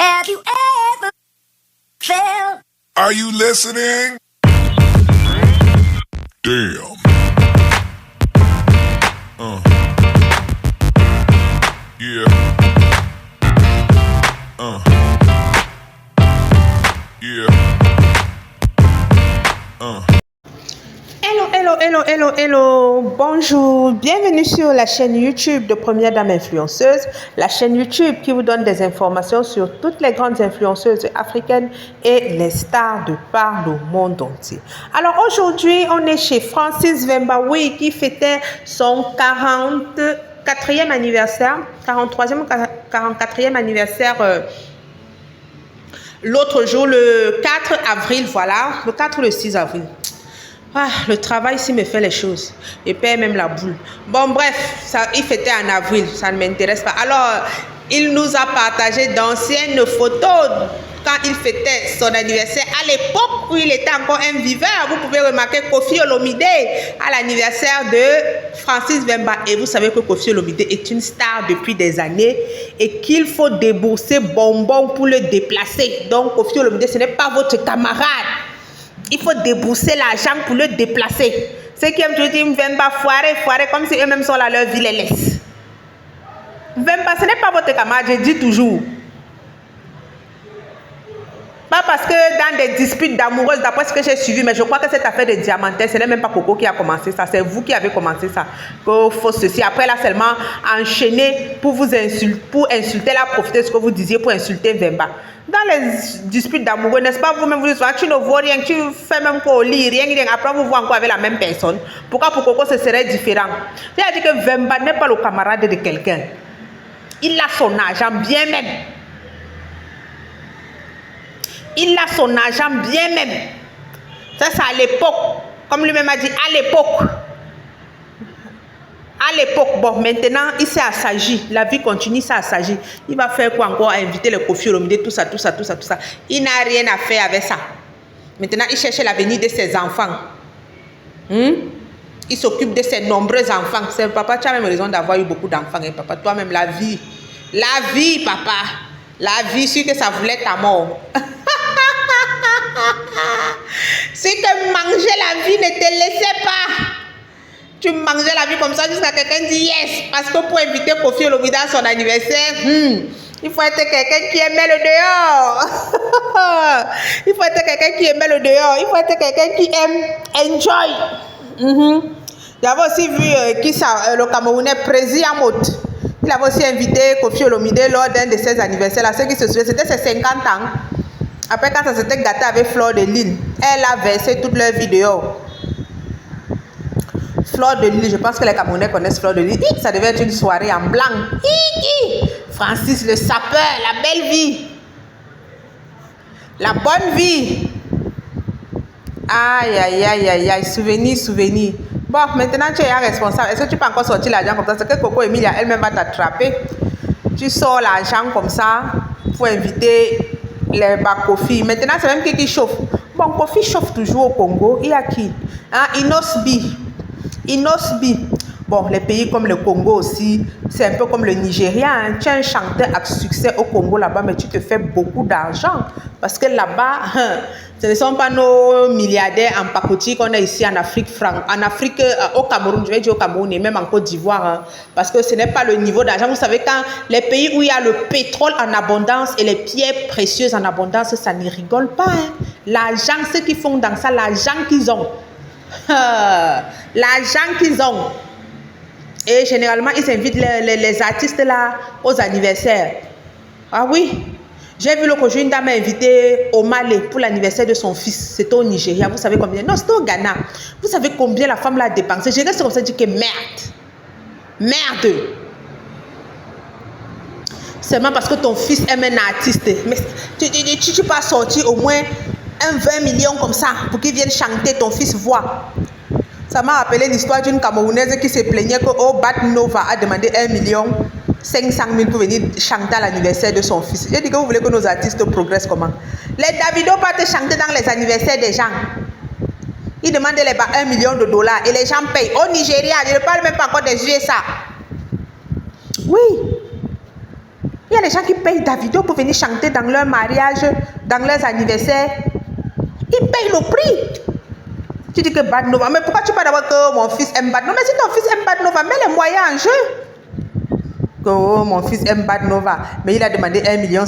Have you ever felt? Are you listening? Damn. Yeah. Yeah. Hello. Bonjour. Bienvenue sur la chaîne YouTube de Première Dame Influenceuse, la chaîne YouTube qui vous donne des informations sur toutes les grandes influenceuses africaines et les stars de par le monde entier. Alors aujourd'hui, on est chez Francis Vembaoui qui fêtait son 44e anniversaire, 43e ou 44e anniversaire l'autre jour, le 4 avril, voilà, le 4 ou le 6 avril. Ah, le travail ici me fait les choses. Je perds même la boule. Bon, bref, il fêtait en avril. Ça ne m'intéresse pas. Alors, il nous a partagé d'anciennes photos quand il fêtait son anniversaire. À l'époque où il était encore un viveur, vous pouvez remarquer Koffi Olomide à l'anniversaire de Francis Vemba. Et vous savez que Koffi Olomide est une star depuis des années et qu'il faut débourser bonbons pour le déplacer. Donc, Koffi Olomide, ce n'est pas votre camarade. Il faut débourser l'argent pour le déplacer. Ceux qui aiment toujours dire Vemba foirer, comme si eux-mêmes sont là, leur vie les laisse. Vemba, ce n'est pas votre camarade, je dis toujours. Pas parce que dans des disputes d'amoureuses, d'après ce que j'ai suivi, mais je crois que cette affaire de diamantaire, ce n'est même pas Coco qui a commencé ça, c'est vous qui avez commencé ça. Qu'il faut ceci. Après, là, seulement enchaîner pour vous insulter, pour insulter, là, profiter de ce que vous disiez pour insulter Vemba. Dans les disputes d'amoureux, n'est-ce pas, vous-même, vous dites, tu ne vois rien, tu fais même qu'au lit, rien. Après, vous voyez encore avec la même personne. Pourquoi pour Coco, ce serait différent? C'est-à-dire que Vemba n'est pas le camarade de quelqu'un. Il a son argent bien même. Il a son argent bien même. Ça, c'est à l'époque. Comme lui-même a dit, à l'époque. À l'époque, bon, maintenant, il s'est assagi. La vie continue, il s'est assagi. Il va faire quoi encore? Inviter les Koffi Olomide, tout ça. Il n'a rien à faire avec ça. Maintenant, il cherche l'avenir de ses enfants. Il s'occupe de ses nombreux enfants. C'est papa, tu as même raison d'avoir eu beaucoup d'enfants. Hein, papa, toi-même, la vie. La vie, papa. La vie, sûr que ça voulait ta mort. Si que manger la vie ne te laissait pas. Tu mangeais la vie comme ça jusqu'à quelqu'un dit yes. Parce que pour inviter Koffi Olomide à son anniversaire, il faut être quelqu'un qui aimait le dehors. Il faut être quelqu'un qui aimait le dehors. Il faut être quelqu'un qui aime enjoy. J'avais aussi vu le Camerounais Prési Amot. Il avait aussi invité Koffi Olomide lors d'un de ses anniversaires. Là, ceux qui se souviennent, c'était ses 50 ans. Après, quand ça s'était gâté avec Fleur de Lille, elle a versé toutes leurs vidéos. Fleur de Lille, je pense que les Camerounais connaissent Fleur de Lille. Ça devait être une soirée en blanc. Francis le sapeur, la belle vie. La bonne vie. Aïe. Souvenir. Bon, maintenant tu es responsable. Est-ce que tu peux encore sortir l'argent comme ça? C'est que Coco Emilia elle-même va t'attraper. Tu sors l'argent comme ça pour inviter les Koffi. Maintenant, c'est même qui chauffe. Bon, Koffi chauffe toujours au Congo. Il y a qui? Inosbi. Bon, les pays comme le Congo aussi, c'est un peu comme le Nigeria. Tu es un chanteur à succès au Congo là-bas, mais tu te fais beaucoup d'argent. Parce que là-bas, ce ne sont pas nos milliardaires en pacotille qu'on a ici en Afrique, au Cameroun, je vais dire au Cameroun et même en Côte d'Ivoire. Parce que ce n'est pas le niveau d'argent. Vous savez, quand les pays où il y a le pétrole en abondance et les pierres précieuses en abondance, ça ne rigole pas. L'argent, ceux qui font dans ça, l'argent qu'ils ont. L'argent qu'ils ont. Et généralement, ils invitent les artistes là aux anniversaires. Ah oui. J'ai vu l'autre jour une dame invitée au Mali pour l'anniversaire de son fils. C'était au Nigeria. Vous savez combien? Non, c'était au Ghana. Vous savez combien la femme l'a dépensé? J'ai resté comme ça, dit que merde. Seulement parce que ton fils aime un artiste. Mais tu peux sortir au moins 20 millions comme ça pour qu'il vienne chanter, ton fils voit. Ça m'a rappelé l'histoire d'une Camerounaise qui se plaignait que Bat Nova a demandé 1,5 million pour venir chanter à l'anniversaire de son fils. J'ai dit que vous voulez que nos artistes progressent comment? Les Davido partent chanter dans les anniversaires des gens. Ils demandent les 1 million de dollars et les gens payent. Au Nigeria, je ne parle même pas encore des USA. Oui. Il y y a les gens qui payent Davido pour venir chanter dans leur mariage, dans leurs anniversaires. Ils payent le prix. Tu dis que Bad Nova, mais pourquoi tu parles d'abord que mon fils aime Bad Nova? Mais si ton fils aime Bad Nova, mets les moyens en jeu. Que oh, mon fils aime Bad Nova, mais il a demandé 1,5 million.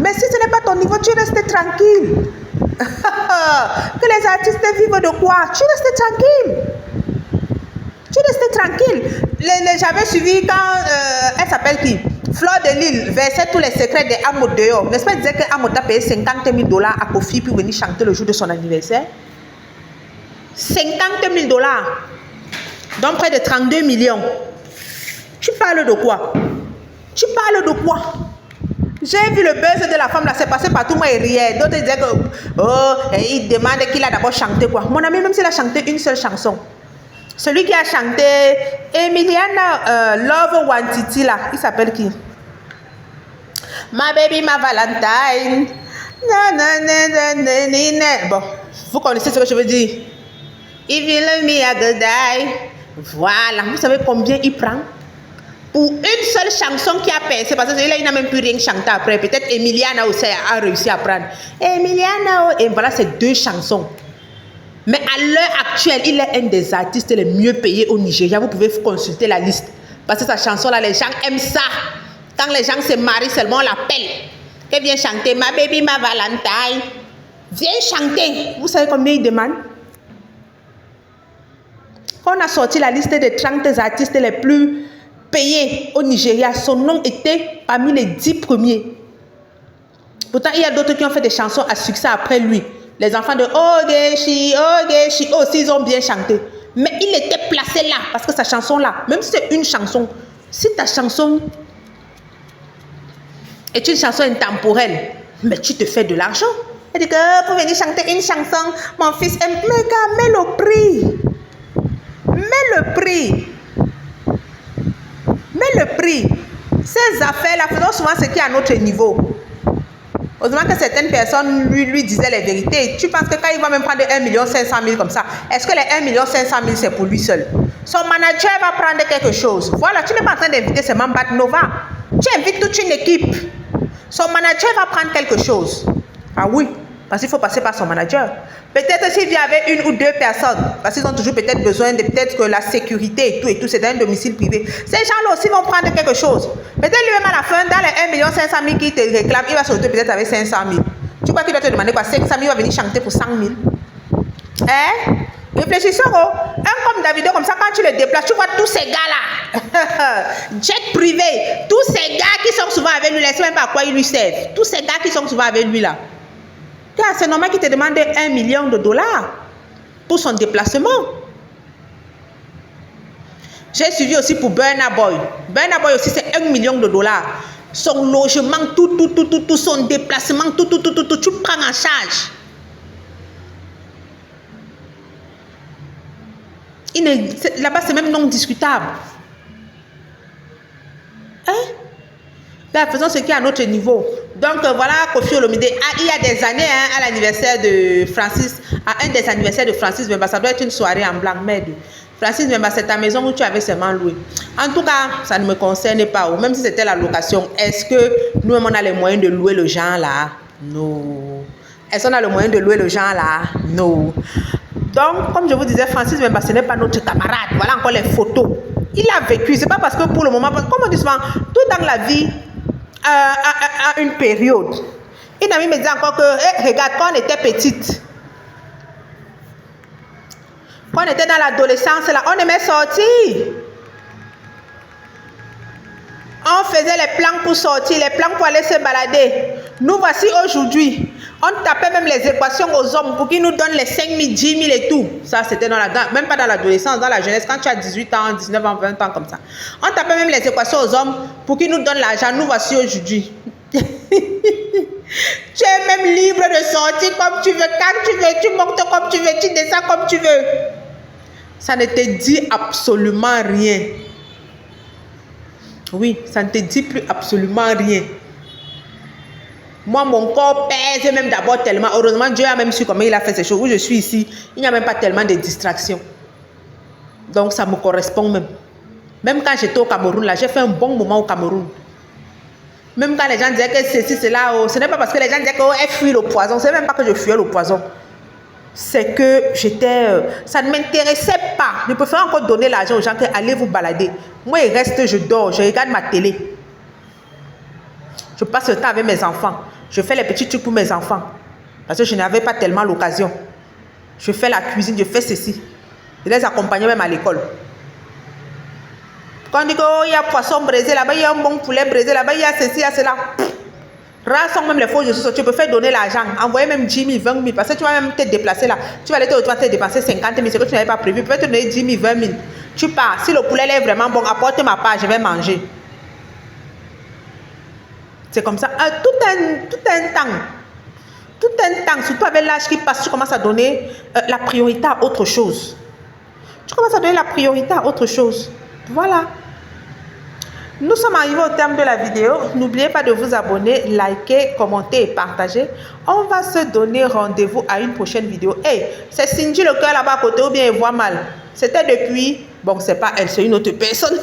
Mais si ce n'est pas ton niveau, tu restes tranquille. Que les artistes vivent de quoi? Tu restes tranquille. Tu restes tranquille. J'avais suivi quand elle s'appelle qui? Fleur de Lille versait tous les secrets des Amo dehors. N'est-ce pas, elle disait que Amo a payé $50,000 à Kofi pour venir chanter le jour de son anniversaire? $50,000. Donc près de 32 millions. Tu parles de quoi? Tu parles de quoi? J'ai vu le buzz de la femme là, c'est passé partout, moi il riait. D'autres disaient que, oh, il demande qu'il a d'abord chanté quoi. Mon ami, même s'il a chanté une seule chanson. Celui qui a chanté Emiliana Love Wantiti là, il s'appelle qui? My baby, my Valentine. Bon, vous connaissez ce que je veux dire. If you love me, I go die. Voilà, vous savez combien il prend? Pour une seule chanson qui a percé, parce que celui-là, il n'a même plus rien chanté après. Peut-être Emiliana aussi a réussi à prendre. Emiliana, et voilà, c'est 2 chansons. Mais à l'heure actuelle, il est un des artistes les mieux payés au Nigeria. Vous pouvez consulter la liste. Parce que sa chanson-là, les gens aiment ça. Quand les gens se marient seulement, on l'appelle. Elle vient chanter My Baby, My Valentine. Viens chanter. Vous savez combien il demande? Quand on a sorti la liste des 30 artistes les plus payés au Nigeria, son nom était parmi les 10 premiers. Pourtant, il y a d'autres qui ont fait des chansons à succès après lui. Les enfants de Ogechi, aussi, ils ont bien chanté. Mais il était placé là, parce que sa chanson-là, même si c'est une chanson, si ta chanson est une chanson intemporelle, mais tu te fais de l'argent. Elle dit que pour venir chanter une chanson, mon fils aime. Mais gars, mets le prix. Mets le prix. Mets le prix. Ces affaires-là, faisons souvent ce qui est à notre niveau. Heureusement que certaines personnes lui disaient les vérités. Tu penses que quand il va même prendre 1,5 million comme ça, est-ce que les 1,5 million c'est pour lui seul? Son manager va prendre quelque chose. Voilà, tu n'es pas en train d'inviter seulement Bad Nova. Tu invites toute une équipe. Son manager va prendre quelque chose. Ah oui, parce qu'il faut passer par son manager. Peut-être s'il y avait 1 ou 2 personnes, parce qu'ils ont toujours peut-être besoin de peut-être que la sécurité et tout, c'est un domicile privé. Ces gens-là aussi vont prendre quelque chose. Peut-être lui-même à la fin, dans les 1,5 million qu'il te réclame, il va se retrouver peut-être avec 500 000. Tu crois qu'il doit te demander quoi? 500 000, il va venir chanter pour 100 000. Hein? Réfléchissons, oh. Un comme Davido, comme ça, quand tu le déplaces, tu vois tous ces gars-là. Jet privé. Tous ces gars qui sont souvent avec lui, laisse même pas à quoi ils lui servent. Tous ces gars qui sont souvent avec lui là. C'est normal qu'il te demande $1 million pour son déplacement. J'ai suivi aussi pour Burna Boy. Burna Boy aussi, c'est $1 million. Son logement, tout, son déplacement, tout, tu prends en charge. Là-bas, c'est même non discutable. Hein? Là, faisons ce qui est à notre niveau. Donc, voilà, Koffi Olomide. Il y a des années, hein, à l'anniversaire de Francis, à un des anniversaires de Francis Memba, ça doit être une soirée en blanc. Merde. Francis Memba, c'est ta maison où tu avais seulement loué. En tout cas, ça ne me concerne pas. Ou même si c'était la location, est-ce que nous-mêmes, on a les moyens de louer le genre là? Non. Est-ce qu'on a le moyen de louer le genre là? Non. Donc, comme je vous disais, Francis Memba, ce n'est pas notre camarade. Voilà encore les photos. Il a vécu. Ce n'est pas parce que pour le moment, comme on dit souvent, tout dans la vie, à une période. Une amie me dit encore que, hey, regarde, quand on était petite, quand on était dans l'adolescence, là, on aimait sortir. On faisait les plans pour sortir, les plans pour aller se balader. Nous voici aujourd'hui. On tapait même les équations aux hommes pour qu'ils nous donnent les 5 000, 10 000 et tout. Ça, c'était même pas dans l'adolescence, dans la jeunesse, quand tu as 18 ans, 19 ans, 20 ans comme ça. On tapait même les équations aux hommes pour qu'ils nous donnent l'argent. Nous voici aujourd'hui. Tu es même libre de sortir comme tu veux, quand tu veux, tu montes comme tu veux, tu descends comme tu veux. Ça ne te dit absolument rien. Oui, ça ne te dit plus absolument rien. Moi, mon corps pèse même d'abord tellement. Heureusement, Dieu a même su comment il a fait ces choses. Où je suis ici, il n'y a même pas tellement de distractions. Donc, ça me correspond même. Même quand j'étais au Cameroun, là, j'ai fait un bon moment au Cameroun. Même quand les gens disaient que ceci, cela, oh, ce n'est pas parce que les gens disaient qu'elle fuit le poison. Ce n'est même pas que je fuyais le poison. C'est que j'étais... ça ne m'intéressait pas. Je préférais encore donner l'argent aux gens que allez vous balader. Moi, il reste, je dors, je regarde ma télé. Je passe le temps avec mes enfants. Je fais les petits trucs pour mes enfants. Parce que je n'avais pas tellement l'occasion. Je fais la cuisine, je fais ceci. Je les accompagnais même à l'école. Quand on dit qu'il y a poisson braisé là-bas, il y a un bon poulet braisé là-bas, il y a ceci, il y a cela. Rares sont même les faux, tu peux faire donner l'argent. Envoyer même 10 000, 20 000. Parce que tu vas même te déplacer là. Tu vas aller te dépenser 50 000, c'est que tu n'avais pas prévu. Tu peux te donner 10 000, 20 000. Tu pars. Si le poulet est vraiment bon, apporte ma part, je vais manger. C'est comme ça. Tout un temps. Tout un temps, surtout avec l'âge qui passe, tu commences à donner la priorité à autre chose. Tu commences à donner la priorité à autre chose. Voilà. Nous sommes arrivés au terme de la vidéo. N'oubliez pas de vous abonner, liker, commenter et partager. On va se donner rendez-vous à une prochaine vidéo. Hey, c'est Cindy le cœur là-bas à côté ou bien elle voit mal. C'était depuis... Bon, c'est pas elle, c'est une autre personne.